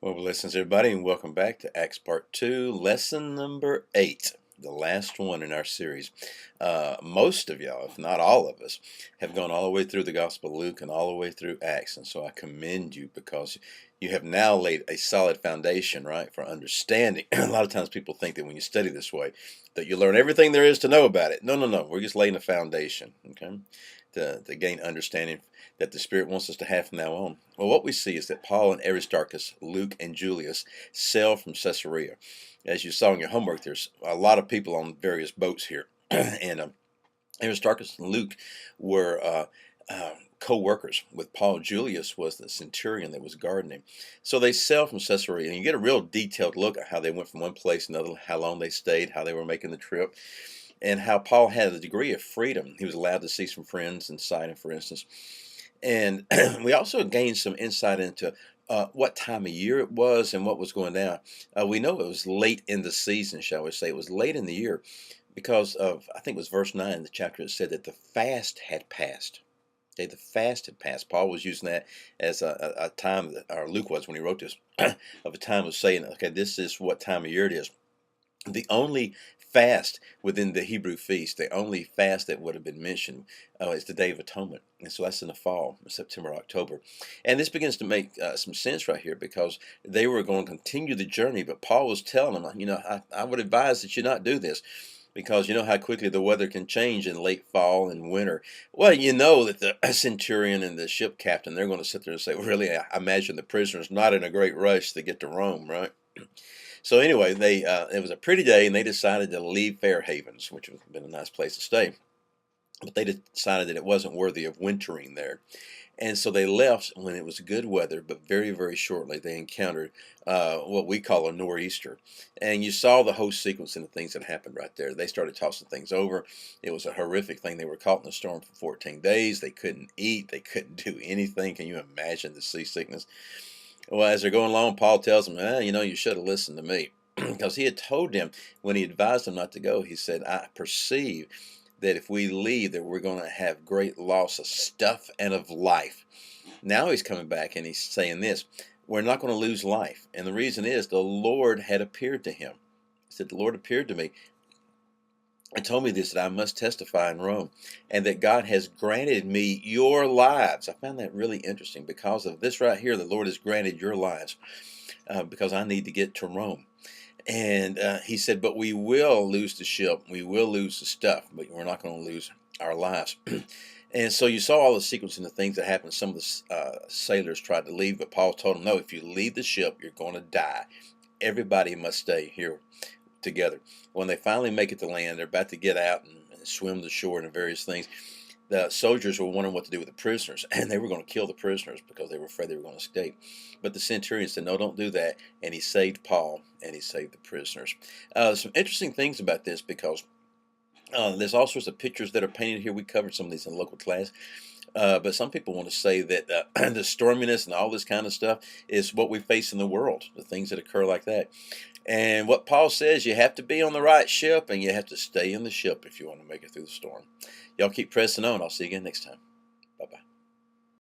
Well, blessings, everybody, and welcome back to Acts Part 2, Lesson number 8, the last one in our series. Most of y'all, if not all of us, have gone all the way through the Gospel of Luke and all the way through Acts, and so I commend you because you have now laid a solid foundation, right, for understanding. A lot of times people think that when you study this way, that you learn everything there is to know about it. No, no, no. We're just laying a foundation, okay, to gain understanding that the Spirit wants us to have from now on. Well, what we see is that Paul and Aristarchus, Luke and Julius sail from Caesarea. As you saw in your homework, there's a lot of people on various boats here. and Aristarchus and Luke were co-workers with Paul. Julius was the centurion that was guarding him. So they sail from Caesarea, and you get a real detailed look at how they went from one place to another, how long they stayed, how they were making the trip, and how Paul had a degree of freedom. He was allowed to see some friends in Sidon, for instance. And we also gained some insight into what time of year it was and what was going down. We know it was late in the season, shall we say. It was late in the year because of, I think it was verse 9 in the chapter, that said that the fast had passed. Okay, the fast had passed. Paul was using that as a time, that, or Luke was when he wrote this, of a time of saying, okay, this is what time of year it is. The only fast within the Hebrew feast, the only fast that would have been mentioned is the Day of Atonement. And so that's in the fall, September, October. And this begins to make some sense right here because they were going to continue the journey, but Paul was telling them, I would advise that you not do this because you know how quickly the weather can change in late fall and winter. Well, you know that the centurion and the ship captain, they're going to sit there and say, really, I imagine the prisoner's not in a great rush to get to Rome, right? So anyway, it was a pretty day, and they decided to leave Fair Havens, which would have been a nice place to stay. But they decided that it wasn't worthy of wintering there. And so they left when it was good weather, but very, very shortly they encountered what we call a nor'easter. And you saw the whole sequence and the things that happened right there. They started tossing things over. It was a horrific thing. They were caught in the storm for 14 days. They couldn't eat. They couldn't do anything. Can you imagine the seasickness? Well, as they're going along, Paul tells them, you should have listened to me. Because he had told them when he advised them not to go, he said, I perceive that if we leave, that we're going to have great loss of stuff and of life. Now he's coming back and he's saying this, we're not going to lose life. And the reason is the Lord had appeared to him. He said, the Lord appeared to me and told me this, that I must testify in Rome, and that God has granted me your lives. I found that really interesting because of this right here. The Lord has granted your lives because I need to get to Rome. And he said, but we will lose the ship. We will lose the stuff, but we're not going to lose our lives. And so you saw all the sequence and the things that happened. Some of the sailors tried to leave, but Paul told them, no, if you leave the ship, you're going to die. Everybody must stay here together. When they finally make it to land, they're about to get out and swim the shore and various things. The soldiers were wondering what to do with the prisoners, and they were going to kill the prisoners because they were afraid they were going to escape. But the centurion said, no, don't do that. And he saved Paul, and he saved the prisoners. Some interesting things about this because there's all sorts of pictures that are painted here. We covered some of these in local class. But some people want to say that the storminess and all this kind of stuff is what we face in the world, the things that occur like that. And what Paul says, you have to be on the right ship and you have to stay in the ship if you want to make it through the storm. Y'all keep pressing on. I'll see you again next time.